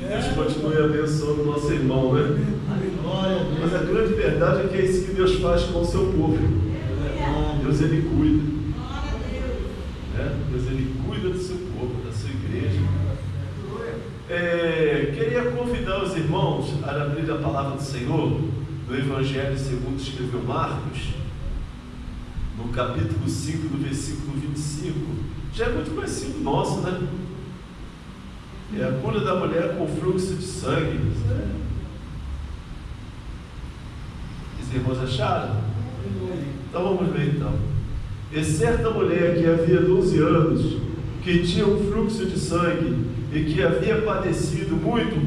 Que Deus continue abençoando o nosso irmão, né? Mas a grande verdade é que é isso que Deus faz com o seu povo. Deus, Ele cuida. Deus, Ele cuida do seu povo, da sua igreja. Queria convidar os irmãos a abrir a palavra do Senhor no Evangelho segundo escreveu Marcos, no capítulo 5, do versículo 25. Já é muito conhecido nosso, né? É a cura da mulher com fluxo de sangue. Os irmãos acharam? Então vamos ler então. E certa mulher que havia 12 anos, que tinha um fluxo de sangue e que havia padecido muito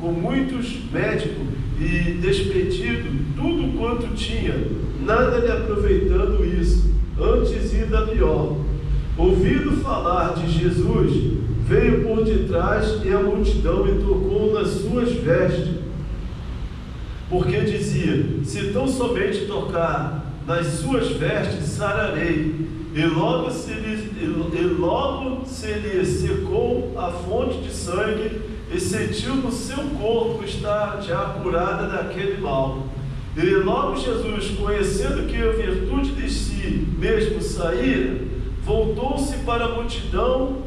com muitos médicos e despedido tudo quanto tinha, nada lhe aproveitando isso, antes ainda pior. Ouvindo falar de Jesus, veio por detrás e a multidão e tocou nas suas vestes, porque dizia: se tão somente tocar nas suas vestes, sararei. E logo se lhe secou a fonte de sangue, e sentiu no seu corpo estar já curada daquele mal. E logo Jesus, conhecendo que a virtude de si mesmo saíra, voltou-se para a multidão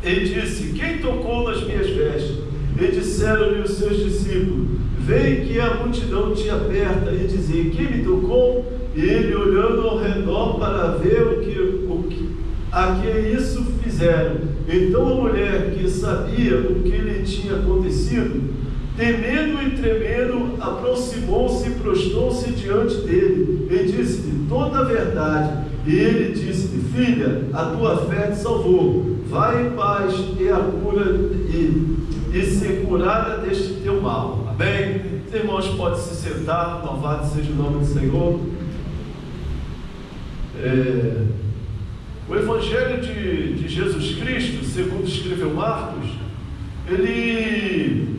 e disse: quem tocou nas minhas vestes? E disseram-lhe os seus discípulos: vem que a multidão te aperta. E dizia: quem me tocou? E ele, olhando ao redor para ver a que isso fizeram. Então a mulher, que sabia o que lhe tinha acontecido, temendo e tremendo, aproximou-se e prostrou-se diante dele e disse-lhe toda a verdade. E ele disse-lhe: filha, a tua fé te salvou, vai em paz e a cura e ser curada deste teu mal. Amém? Os irmãos podem se sentar. Louvado seja o nome do Senhor. O Evangelho de Jesus Cristo, segundo escreveu Marcos, ele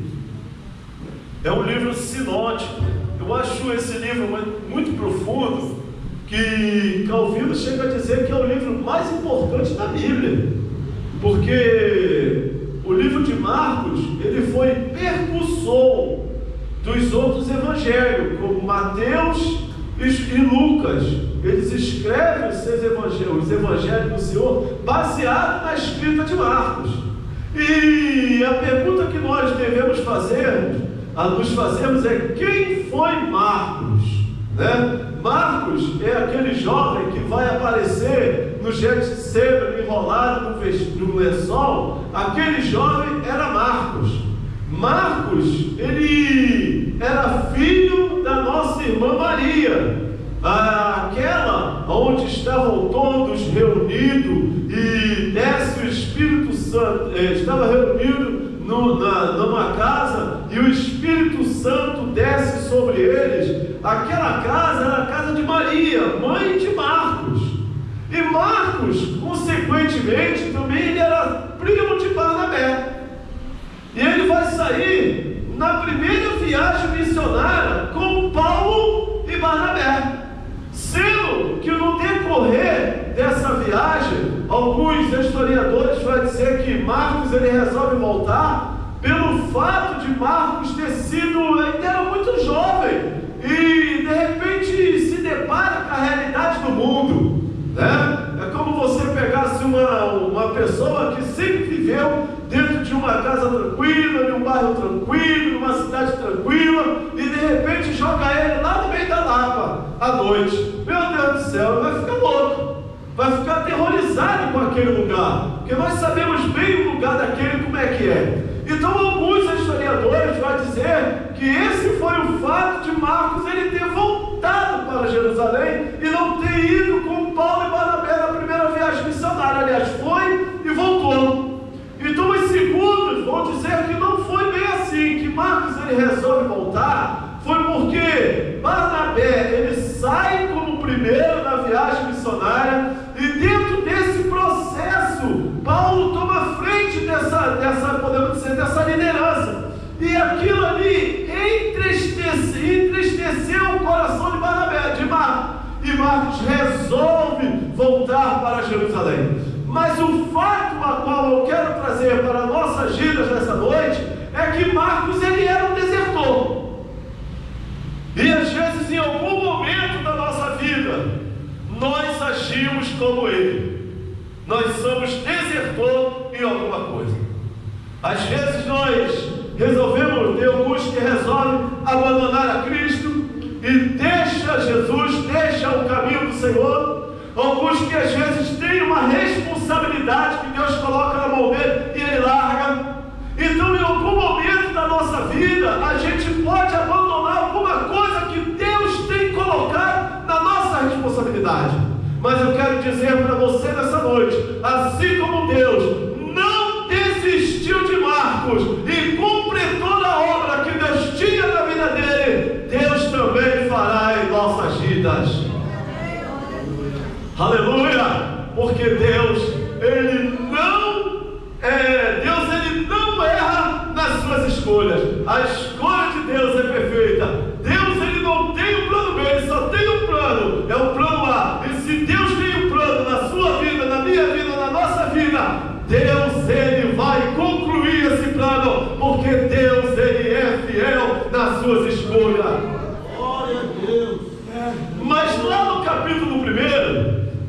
é um livro sinótico. Eu acho esse livro muito profundo, que Calvino chega a dizer que é o livro mais importante da Bíblia, porque o livro de Marcos, ele foi percussor dos outros evangelhos, como Mateus e Lucas. Eles escrevem os evangelhos do Senhor baseado na escrita de Marcos. E a pergunta que nós devemos nos fazermos é: quem foi Marcos? Marcos é aquele jovem que vai aparecer no Getsemane enrolado no lençol. Aquele jovem era Marcos. Marcos, ele era filho da nossa irmã Maria, aquela onde estavam todos reunidos e desce o Espírito Santo. Estava reunido numa casa e o Espírito Santo desce sobre eles. Aquela casa era a casa de Maria, mãe de Marcos. E Marcos, consequentemente, também ele era primo de Barnabé. E ele vai sair na primeira viagem missionária com Paulo e Barnabé. Sendo que no decorrer dessa viagem, alguns historiadores vão dizer que Marcos ele resolve voltar pelo fato de Marcos ter sido, ainda era muito jovem, e de repente se depara com a realidade do mundo, É como você pegasse uma pessoa que sempre viveu dentro de uma casa tranquila, de um bairro tranquilo, numa cidade tranquila, e de repente joga ele lá no meio da Lapa à noite. Meu Deus do céu, ele vai ficar louco, vai ficar aterrorizado com aquele lugar, porque nós sabemos bem o lugar daquele como é que é. Então alguns historiadores vão dizer que esse foi o fato de Marcos ele ter voltado para Jerusalém e não ter ido com Paulo e Barnabé na primeira viagem missionária. Aliás, foi e voltou. Então os segundos vão dizer que não foi bem assim, que Marcos ele resolve voltar, foi porque Barnabé ele sai como primeiro na viagem missionária, e dentro desse processo Paulo toma frente podemos dizer, dessa liderança, e aquilo ali entristeceu o coração de Barnabé, de Marcos, e Marcos resolve voltar para Jerusalém. Mas o fato a qual eu quero trazer para nossas vidas nessa noite que Marcos ele era um desertor. E às vezes, em algum momento da nossa vida, nós agimos como ele. Nós somos desertor em alguma coisa. Às vezes nós resolvemos, tem alguns que resolvem abandonar a Cristo e deixa Jesus, deixa o caminho do Senhor. Alguns que às vezes têm uma responsabilidade que Deus coloca na mão dele e ele larga. Então, em algum momento da nossa vida, a gente pode abandonar alguma coisa que Deus tem colocado na nossa responsabilidade. Mas eu quero dizer para você nessa noite, assim como Deus não desistiu de Marcos e completou a obra que Deus tinha na vida dele, Deus também fará em nossas vidas. Aleluia! Porque Deus, ele não erra nas suas escolhas. A escolha de Deus é perfeita. Deus, ele não tem um plano B, ele só tem um plano, é o plano A. E se Deus tem um plano na sua vida, na minha vida, na nossa vida, Deus, ele vai concluir esse plano, porque Deus, ele é fiel nas suas escolhas. Glória a Deus. Mas lá no capítulo 1,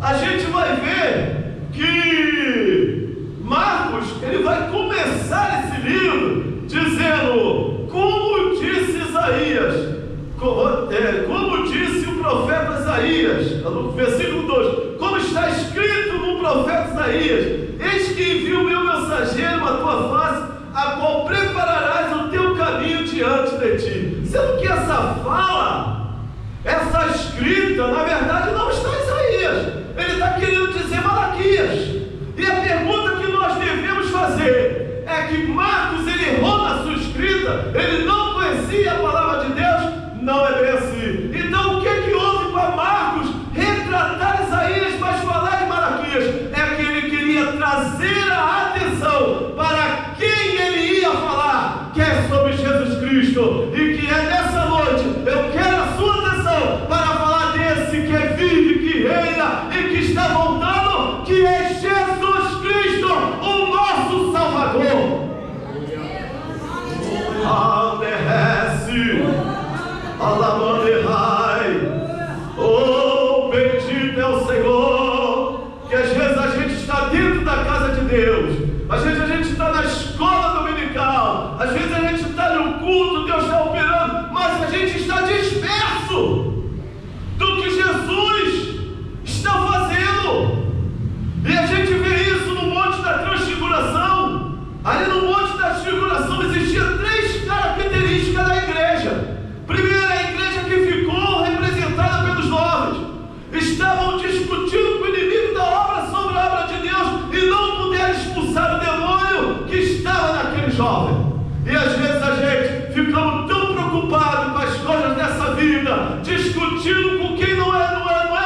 a gente vai ver que Marcos, ele vai começar esse livro dizendo, como disse Isaías, como disse o profeta Isaías, no versículo 2, como está escrito no profeta Isaías: eis que envio o meu mensageiro à tua face, a qual prepararás o teu caminho diante de ti. Sendo que essa fala, essa escrita, na verdade não está em Isaías, ele está querendo dizer Malaquias. E a pergunta que nós devemos fazer é que Marcos, ele errou na sua escrita, ele não conhecia a palavra de Deus? Não é bem assim. Então o que houve para Marcos retratar Isaías, mas falar de Malaquias? É que ele queria trazer a atenção para quem ele ia falar, que é sobre Jesus Cristo, e que é nessa noite, eu quero a sua atenção para falar desse que vive, que reina e que está voltando, que é Jesus Cristo, o nosso Salvador. Alderrece, alamanderrai, oh, bendito é o Senhor. Que às vezes a gente está dentro da casa de Deus, às vezes a gente está na escola dominical, às vezes a gente está no culto, Deus está operando, mas a gente está disperso do que Jesus está fazendo. E a gente vê isso no Monte da Transfiguração. Ali no Monte da Transfiguração existiam 3 características da igreja. Primeiro, a igreja que ficou representada pelos nobres. Estavam discutindo com o inimigo da obra sobre a obra de Deus e não puderam expulsar o demônio que estava naquele jovem. E às vezes a gente ficamos tão preocupados com as coisas dessa vida, discutindo com quem não é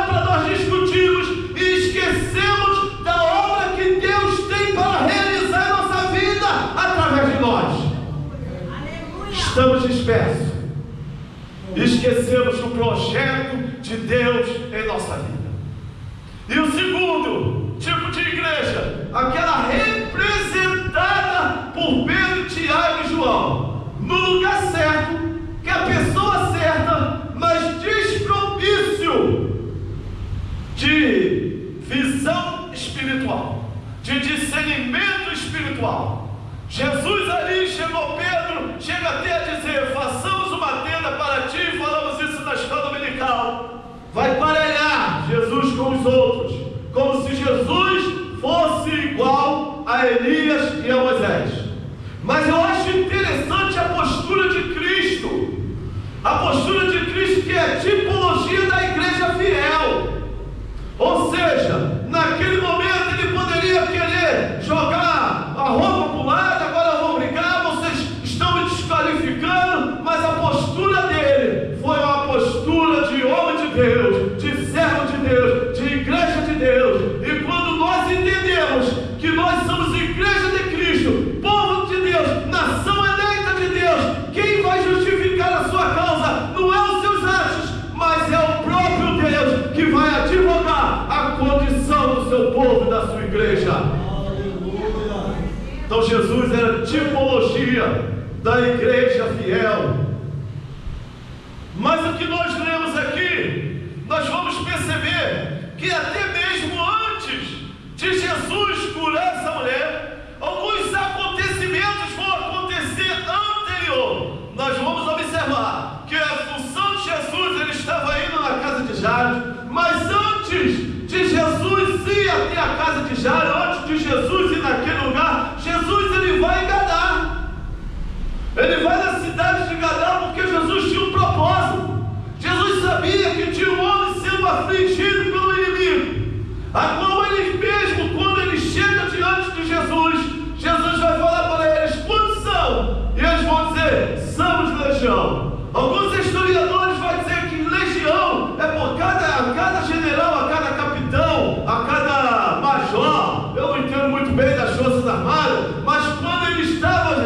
para nós discutirmos, e esquecemos da obra que Deus tem para realizar em nossa vida através de nós. Estamos dispersos, esquecemos do projeto de Deus em nossa vida. E o segundo tipo de igreja, aquela representada por Pedro, Tiago e João, no lugar certo, que a pessoa certa, mas despropício de visão espiritual, de discernimento espiritual. Jesus ali chegou, Pedro chega até a dizer: façamos uma tenda para ti. Falamos isso na escola dominical. Vai parelhar Jesus com os outros, como se Jesus fosse igual a Elias e a Moisés. Mas eu acho interessante a postura de Cristo, a postura de Cristo, que é a tipologia da igreja fiel. Ou seja, naquele momento ele poderia querer jogar a roupa para o lado: agora eu vou brigar, vocês estão me desqualificando. Mas a postura dele foi uma postura de homem de Deus, de servo de Deus, de igreja de Deus. E quando nós entendemos que nós somos igreja de Cristo, povo de Deus, nação eleita de Deus, quem vai justificar a sua causa não é os seus atos, mas é o próprio Deus que vai advogar a condição do seu povo e da sua igreja. Então Jesus era tipologia da igreja fiel. Mas o que nós lemos aqui, nós vamos perceber que até mesmo antes de Jesus curar essa mulher, alguns acontecimentos vão acontecer anterior. Nós vamos observar que o Santo Jesus, ele estava indo na casa de Jairo, mas antes de Jesus ir até a casa de Jairo, antes de Jesus ir naquele lugar, Jesus ele vai em Gadá. Ele vai na cidade de Gadá porque Jesus tinha um propósito. Jesus sabia que tinha um homem sendo afligido pelo inimigo, a qual ele mesmo, quando ele chega diante de Jesus, Jesus vai falar para eles: quantos são? E eles vão dizer: somos legião. Alguns historiadores vão dizer que legião é por cada general, a cada capitão, a cada major. Eu não entendo muito bem das forças armadas, mas quando ele estava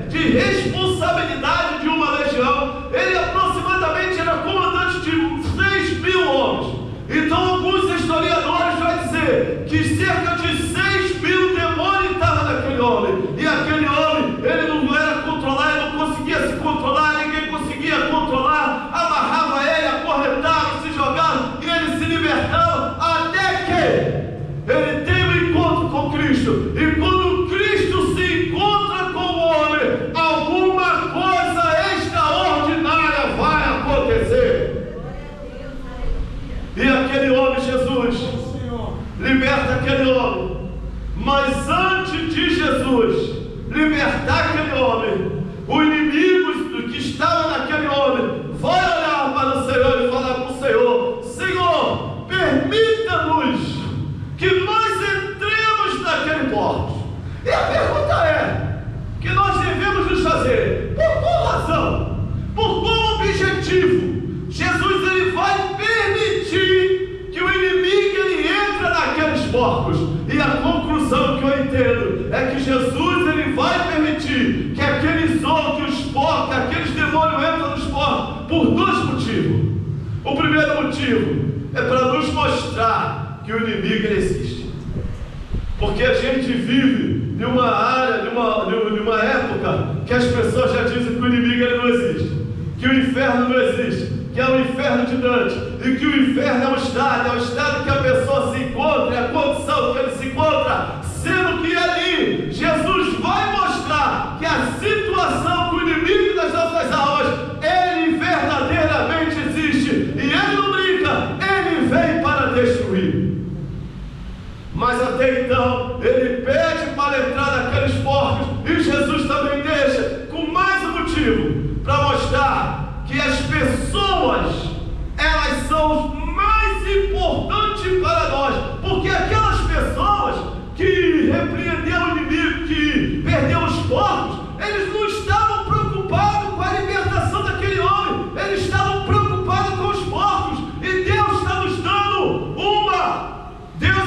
de responsabilidade de uma legião, ele aproximadamente era comandante de 6.000 homens. Então alguns historiadores vão dizer que cerca de 6.000 demônios estavam naquele homem, e aquele homem, ele não era controlado, ele não conseguia se controlar, ninguém conseguia controlar, amarrava ele, acorrentava, se jogava, e ele se libertava, até que ele tem um encontro com Cristo. E quando Cristo se encontra com o homem, alguma coisa extraordinária vai acontecer. E aquele homem, Jesus, liberta aquele homem. Mas antes de Jesus libertar aquele homem, o inimigo que estava naquele homem vai olhar para o Senhor e falar para o Senhor: Senhor, permita-nos que nós entremos naquele porto. E a pergunta é, que nós devemos nos fazer: por qual razão? Por qual objetivo? Jesus ele vai permitir que o inimigo ele entre naqueles porcos. E a conclusão que eu entendo é que Jesus ele vai permitir que aqueles porcos, aqueles demônios entrem nos porcos por dois motivos. O primeiro motivo é para nos mostrar que o inimigo ele existe. Porque a gente vive em uma área, numa época que as pessoas já dizem que o inimigo ele não existe, que o inferno não existe, que é o inferno de Dante, e que o inferno é o estado que a pessoa se encontra, é a condição que ele se encontra, sendo que ali Jesus vai mostrar que a situação que o inimigo das nossas almas, ele verdadeiramente existe, e ele não brinca, ele vem para destruir. Mas até então, ele pede para entrar naqueles porcos, e Jesus também deixa, com mais um motivo, para mostrar que as pessoas, elas são os mais importantes para nós, porque aquelas pessoas que repreenderam o inimigo, que perderam os porcos, eles não estavam preocupados com a libertação daquele homem, eles estavam preocupados com os porcos, e Deus está nos dando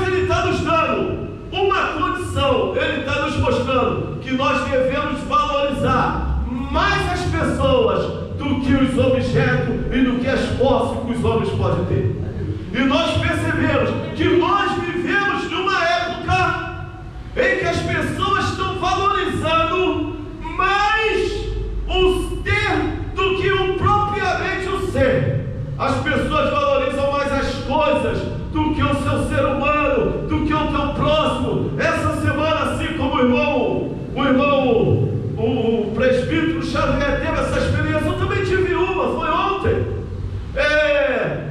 ele está nos dando uma condição, ele está nos mostrando que nós devemos valorizar mais as pessoas do que os objetos e do que as posses que os homens podem ter. E nós percebemos que nós vivemos numa época em que as pessoas estão valorizando mais o ter do que propriamente o ser. As pessoas valorizam mais as coisas do que o seu ser humano, do que o teu próximo. Essa semana, assim como o presbítero Xavier teve essa experiência, eu também tive uma, foi ontem.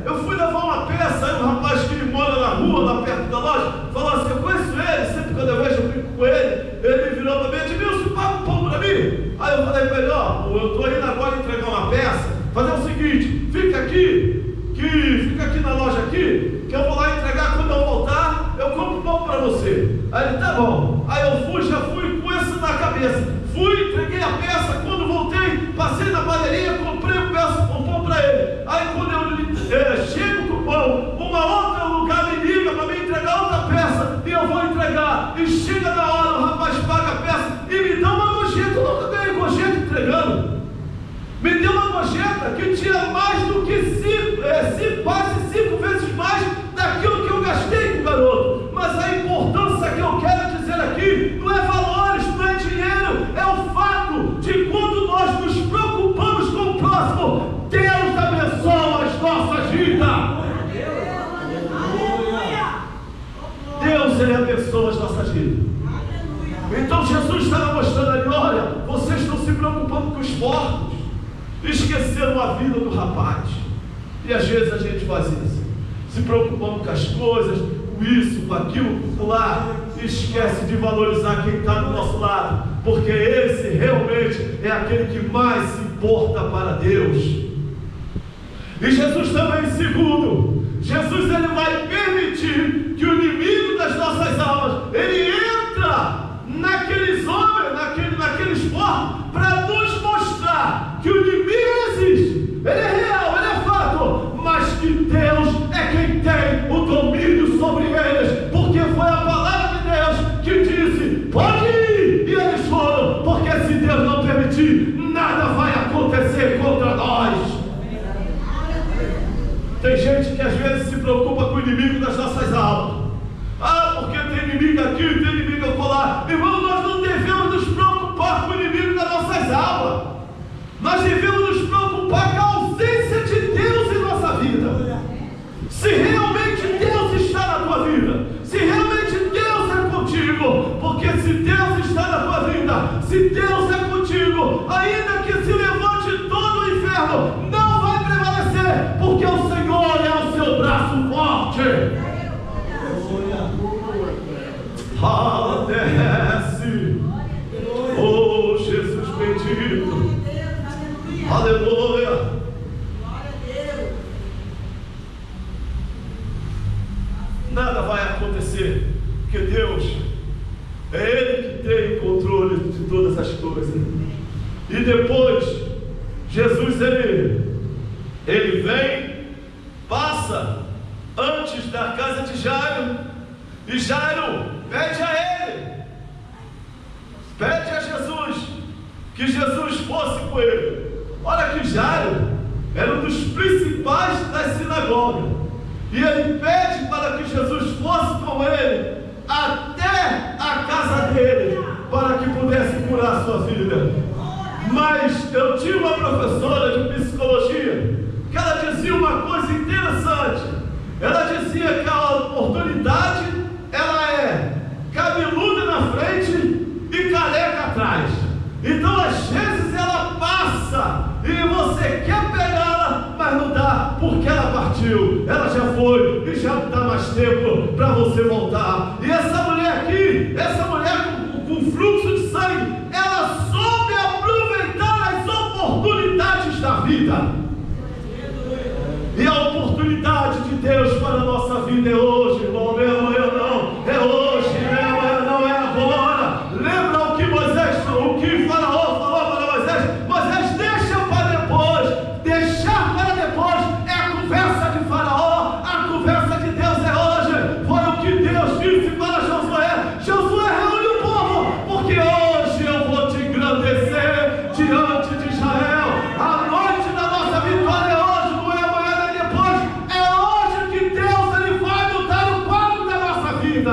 Eu fui levar uma peça, aí um rapaz que mora na rua, lá perto da loja, falou assim: eu conheço ele, sempre quando eu vejo eu brinco com ele virou para mim: Edmilson, paga um pouco para mim. Aí eu falei para ele: ó, eu estou indo agora entregar uma peça, fazer o seguinte, fica aqui na loja aqui, que eu vou lá entregar, quando eu voltar, eu compro um pouco para você. Aí ele: tá bom. Aí eu já fui com isso na cabeça, entreguei a peça, quando voltei, passei na padaria, comprei um pão para ele. Aí quando eu chego com o pão, uma outra lugar me liga para me entregar outra peça, e eu vou entregar, e chega na hora, o rapaz paga a peça, e me dá uma gorjeta. Eu nunca ganhei gorjeta entregando. Me deu uma gorjeta que tinha mais do que quase 5 vezes mais daquilo que eu gastei com o garoto. Mas a importância que eu quero dizer aqui não é valores, não é dinheiro, é o fato de estava mostrando ali, olha, vocês estão se preocupando com os porcos, esqueceram a vida do rapaz. E às vezes a gente faz isso, se preocupando com as coisas, com isso, com aquilo, com lá, e esquece de valorizar quem está do nosso lado, porque esse realmente é aquele que mais se importa para Deus. E Jesus também, segundo, Jesus ele vai permitir que o inimigo das nossas almas, ele entra naqueles homens, naqueles porcos, para nos mostrar que o inimigo existe, ele é real, ele é fato, mas que Deus é quem tem o domínio sobre eles, porque foi a palavra de Deus que disse, pode ir, e eles foram, porque se Deus não permitir, nada vai acontecer contra nós. Tem gente que às vezes se preocupa com o inimigo das nossas almas. Ah, porque tem inimigo aqui, tem inimigo acolá. Irmão, nós não devemos nos preocupar com o inimigo das nossas almas. Nós devemos nos preocupar com a ausência de Deus em nossa vida. Se realmente Deus está na tua vida, se realmente Deus é contigo, porque se Deus está na tua vida, se Deus é contigo, ainda que se levante todo o inferno, não vai prevalecer, porque o Senhor é o seu braço forte. Desce, oh Jesus bendito, aleluia. Nada vai acontecer, porque Deus é Ele que tem controle de todas as coisas. E depois Jesus ele vem, passa antes da casa de Jairo, e Jairo pede a ele, pede a Jesus que Jesus fosse com ele. Olha que Jairo era um dos principais das sinagogas, e ele pede para que Jesus fosse com ele até a casa dele, para que pudesse curar a sua vida. Mas eu tinha uma professora de psicologia que ela dizia uma coisa interessante. Ela dizia que a oportunidade ela é cabeluda na frente e careca atrás. Então às vezes ela passa e você quer pegá-la, mas não dá, porque ela partiu, ela já foi e já não dá mais tempo para você voltar. E essa mulher aqui, essa mulher com fluxo de sangue, ela soube aproveitar as oportunidades da vida. E a oportunidade de Deus para a nossa vida é hoje, irmão, não é amanhã não, é hoje, não é amanhã não, é agora. Lembra o que Faraó falou para Moisés? Moisés, deixa para depois, deixar para depois é a conversa de Faraó, a conversa de Deus é hoje. Foi o que Deus disse para Josué: Josué, reúne o povo, porque hoje eu vou te engrandecer diante de Israel. A noite da nossa vitória é hoje, não é amanhã nem depois, é hoje que Deus ele vai mudar o quadro da nossa vida.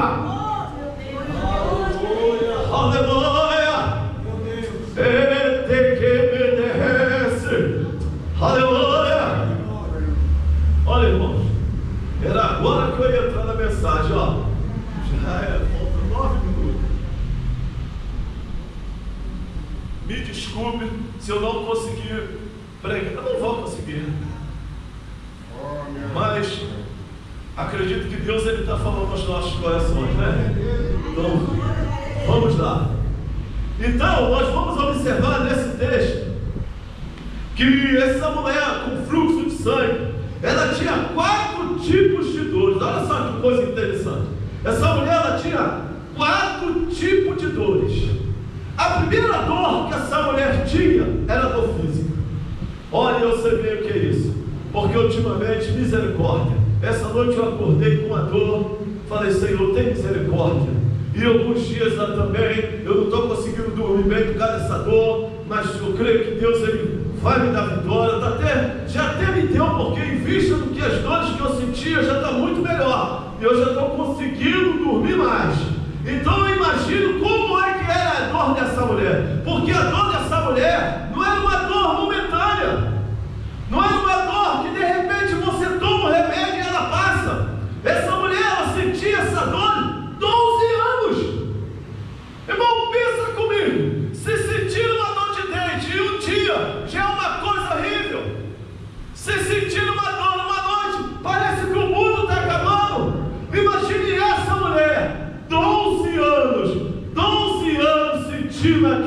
Aleluia. Aleluia. Olha, irmãos, era agora que eu ia entrar na mensagem, ó. Já faltam 9 minutos. Me desculpe se eu não conseguir pregar. Eu não vou conseguir, mas acredito que Deus ele está falando aos nossos corações, né? Então, vamos lá. Então, nós vamos observar nesse texto que essa mulher com fluxo de sangue, ela tinha 4 tipos de dores. Olha só que coisa interessante. Essa mulher ela tinha 4 tipos de dores. A primeira dor que essa mulher tinha era dor física. Olha, eu sei bem o que é isso, porque ultimamente, misericórdia, essa noite eu acordei com uma dor. Falei: Senhor, tem misericórdia. E alguns dias lá também eu não estou conseguindo dormir bem por causa dessa dor, mas eu creio que Deus ele vai me dar vitória. Já até me deu, porque em vista do que as dores que eu sentia já está muito melhor, e eu já estou conseguindo dormir mais. Então eu imagino como é que era a dor dessa mulher, porque a dor dessa mulher não era uma dor momentânea, não era uma dor que de repente você toma o remédio e ela passa. Essa mulher ela sentia essa dor 12 anos. Irmão, pensa comigo.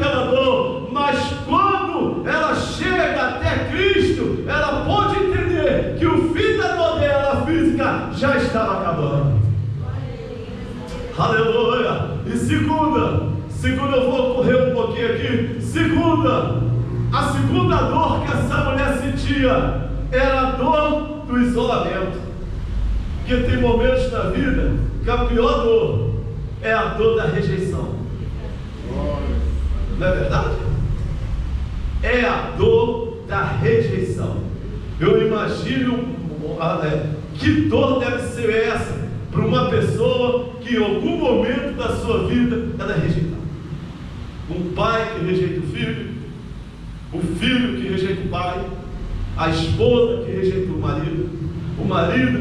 aquela dor, mas quando ela chega até Cristo, ela pode entender que o fim da dor dela física já estava acabando. Aleluia! E segunda, eu vou correr um pouquinho aqui. A segunda dor que essa mulher sentia era a dor do isolamento. Porque tem momentos na vida que a pior dor é a dor da rejeição. Não é verdade? É a dor da rejeição. Eu imagino que dor deve ser essa para uma pessoa que em algum momento da sua vida ela é rejeitada. Um pai que rejeita o filho que rejeita o pai, a esposa que rejeita o marido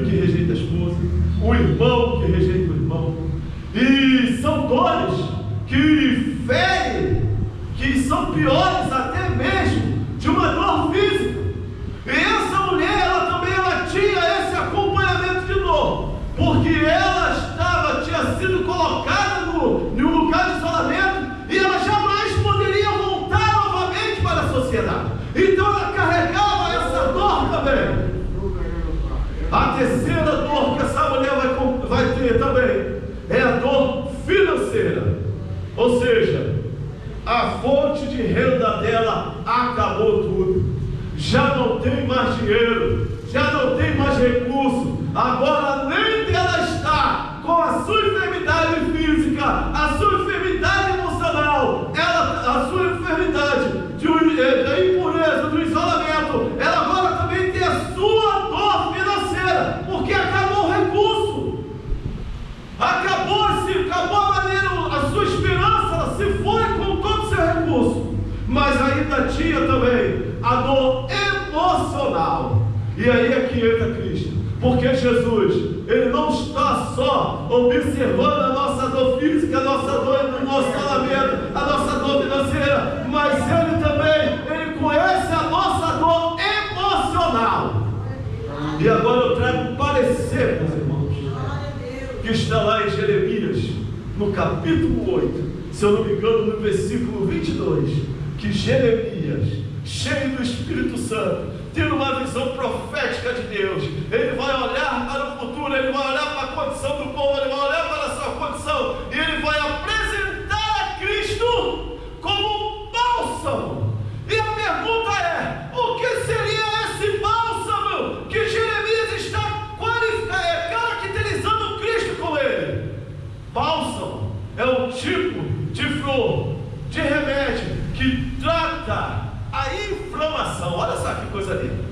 que rejeita a esposa, o irmão que rejeita o irmão. E são dores que ferem, que são piores até mesmo de uma dor física. E essa mulher, ela tinha esse acompanhamento de dor, porque ela tinha sido colocada em um lugar de isolamento, e ela jamais poderia voltar novamente para a sociedade. Então ela carregava essa dor também. A terceira dor que essa mulher vai ter também é a dor financeira. Ou seja, a fonte de renda dela acabou tudo. Já não tem mais dinheiro, já não tem mais recurso. Agora, além dela estar com a sua enfermidade física, a sua enfermidade emocional, a sua enfermidade da impureza, do isolamento, ela agora também tem a sua dor financeira, porque acabou o recurso, acabou a maneira, a sua esperança, ela se foi com todo o seu recurso. Mas ainda tinha também a dor emocional. E aí é que entra Cristo, porque Jesus, Ele não está só observando a nossa dor física, a nossa dor do nosso isolamento, a nossa dor financeira, mas Ele conhece a nossa dor emocional. E agora eu trago um parecer, meus irmãos, que está lá em Jeremias, no capítulo 8, se eu não me engano, no versículo 22, que Jeremias, cheio do Espírito Santo, tendo uma visão profética de Deus, ele vai olhar para o futuro, ele vai olhar para a condição do povo, ele vai olhar para a sua condição, e ele vai apresentar a Cristo como um bálsamo. E a pergunta é: o que seria esse bálsamo que Jeremias está caracterizando Cristo com ele? Bálsamo é um tipo de flor, de remédio, que trata a inflamação. Olha só que coisa linda.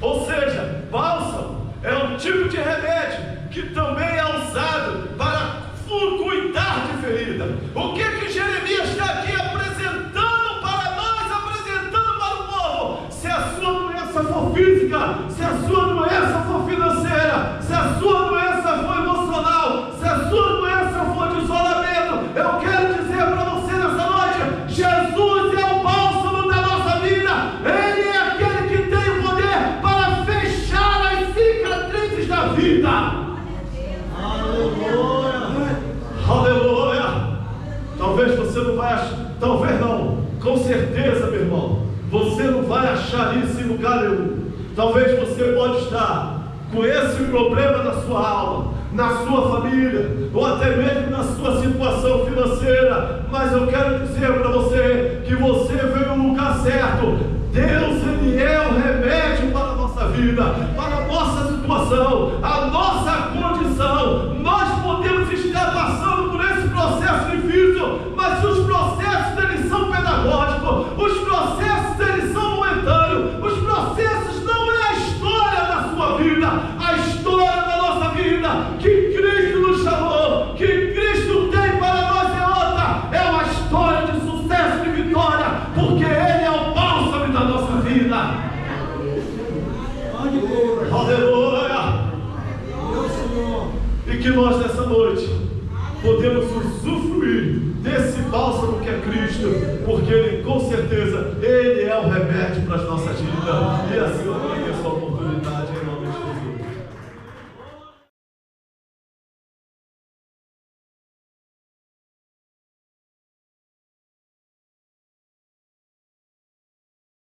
Ou seja, bálsamo é um tipo de remédio que também é usado para cuidar de ferida. O que Jeremias está aqui apresentando para nós, apresentando para o povo? Se a sua doença for física, se a sua doença for financeira, se a sua doença for emocional, se a sua doença for de isolamento, eu quero dizer para você nessa noite: Jesus é o bálsamo da nossa vida. Ele é aquele que tem o poder para fechar as cicatrizes da vida. Aleluia! Aleluia! Talvez você não vai achar, talvez não, com certeza, meu irmão, você não vai achar isso em lugar nenhum. Talvez você pode estar com esse problema na sua alma, na sua família, ou até mesmo na sua situação financeira, mas eu quero dizer para você que você veio no lugar certo. Deus, Ele é o remédio para a nossa vida, para a nossa situação, a nossa condição. Nós podemos estar passando por esse processo difícil, mas os processos deles são pedagógicos, os processos deles são momentâneos, os processos não é a história da sua vida, a história da nossa vida, que Cristo nos chamou, que Cristo tem para nós é outra, é uma história de sucesso, de vitória, porque Ele é o bálsamo da nossa vida. Aleluia! E que nós nessa noite podemos usufruir desse bálsamo que é Cristo, porque Ele com certeza